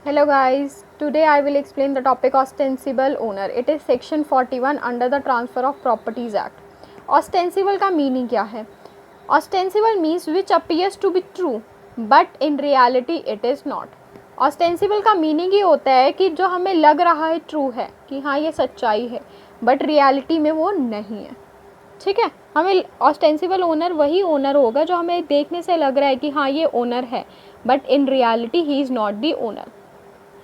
Hello guys, today I will explain the topic ostensible owner. It is section 41 under the Transfer of Properties Act. Ostensible का meaning क्या है? Ostensible means which appears to be true but in reality it is not. Ostensible का meaning ये होता है कि जो हमें लग रहा है true है कि हाँ ये सच्चाई है but reality में वो नहीं है. ठीक है, हमें ऑस्टेंसिबल ओनर वही ओनर होगा जो हमें देखने से लग रहा है कि हाँ ये ओनर है but in reality he is not the owner.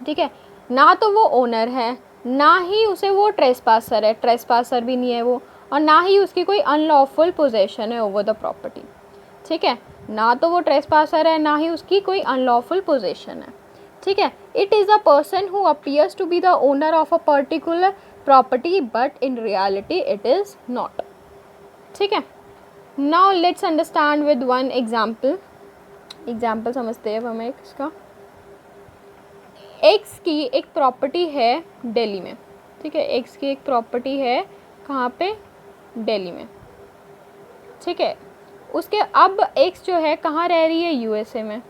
ठीक है, ना तो वो ओनर है, ना ही उसे वो ट्रेसपासर है, ट्रेसपासर भी नहीं है वो, और ना ही उसकी कोई अनलॉफुल पोजेशन है ओवर द प्रॉपर्टी. ठीक है, ना तो वो ट्रेसपासर है, ना ही उसकी कोई अनलॉफुल पोजेशन है. ठीक है, it is a person who appears to be the owner of a particular property but in reality it is not. ठीक है, now let's understand with one example समझते हैं हमें इसका. एक्स की एक प्रॉपर्टी है दिल्ली में. ठीक है, एक्स की एक प्रॉपर्टी है कहाँ पे? दिल्ली में. ठीक है, उसके अब एक्स जो है कहाँ रह रही है? यूएसए में.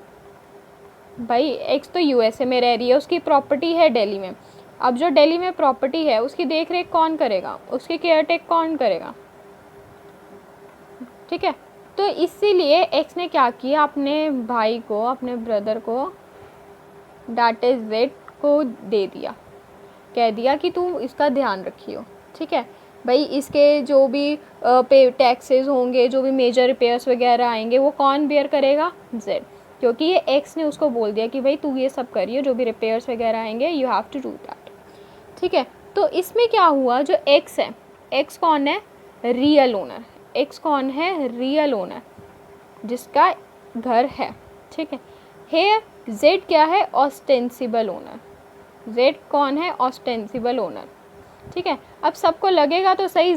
भाई एक्स तो यूएसए में रह रही है, उसकी प्रॉपर्टी है दिल्ली में. अब जो दिल्ली में प्रॉपर्टी है उसकी देख रेख कौन करेगा? उसकी केयर टेक कौन करेगा? ठीक है, तो इसीलिए एक्स ने क्या किया, अपने भाई को, अपने ब्रदर को, दैट इज जेड को दे दिया, कह दिया कि तू इसका ध्यान रखियो. ठीक है भाई, इसके जो भी पे टैक्सेस होंगे, जो भी मेजर रिपेयर्स वगैरह आएंगे वो कौन बेयर करेगा? जेड, क्योंकि ये एक्स ने उसको बोल दिया कि भाई तू ये सब करियो, जो भी रिपेयर्स वगैरह आएंगे you have to do that. ठीक है, तो इसमें क्या हुआ, जो एक्स है, एक्स कौन है? Real owner. एक्स कौन है? रियल ओनर, जिसका घर है. ठीक है, जेड क्या है? Ostensible owner. जेड कौन है? Ostensible owner. ठीक है, अब सबको लगेगा तो सही,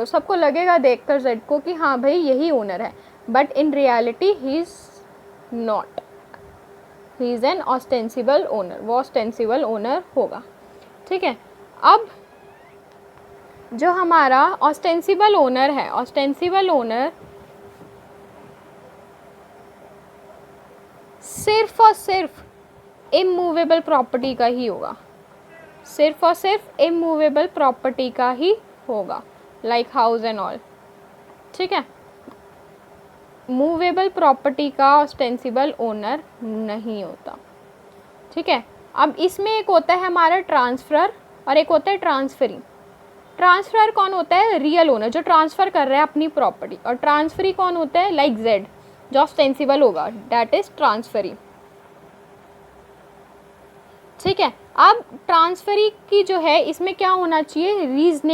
सबको लगेगा देखकर जेड को कि हाँ भाई यही ओनर है, but in reality he is not, he is an ostensible owner. वो ऑस्टेंसिबल ओनर होगा. ठीक है, अब जो हमारा ऑस्टेंसिबल ओनर है, ऑस्टेंसिबल ओनर सिर्फ और सिर्फ इमूवेबल प्रॉपर्टी का ही होगा. सिर्फ और सिर्फ इमूवेबल प्रॉपर्टी का ही होगा, लाइक हाउस एंड ऑल. ठीक है, मूवेबल प्रॉपर्टी का ऑस्टेंसिबल ओनर नहीं होता. ठीक है, अब इसमें एक होता है हमारा ट्रांसफर और एक होता है ट्रांसफरी. ट्रांसफर कौन होता है? रियल ओनर, जो ट्रांसफ़र कर रहा है अपनी प्रॉपर्टी. और ट्रांसफरी कौन होता है? लाइक जेड, जो ऑस्टेंसिबल होगा, दैट इज ट्रांसफरी. ठीक है, अब ट्रांसफरी की जो है इसमें क्या होना चाहिए? रीजनेबल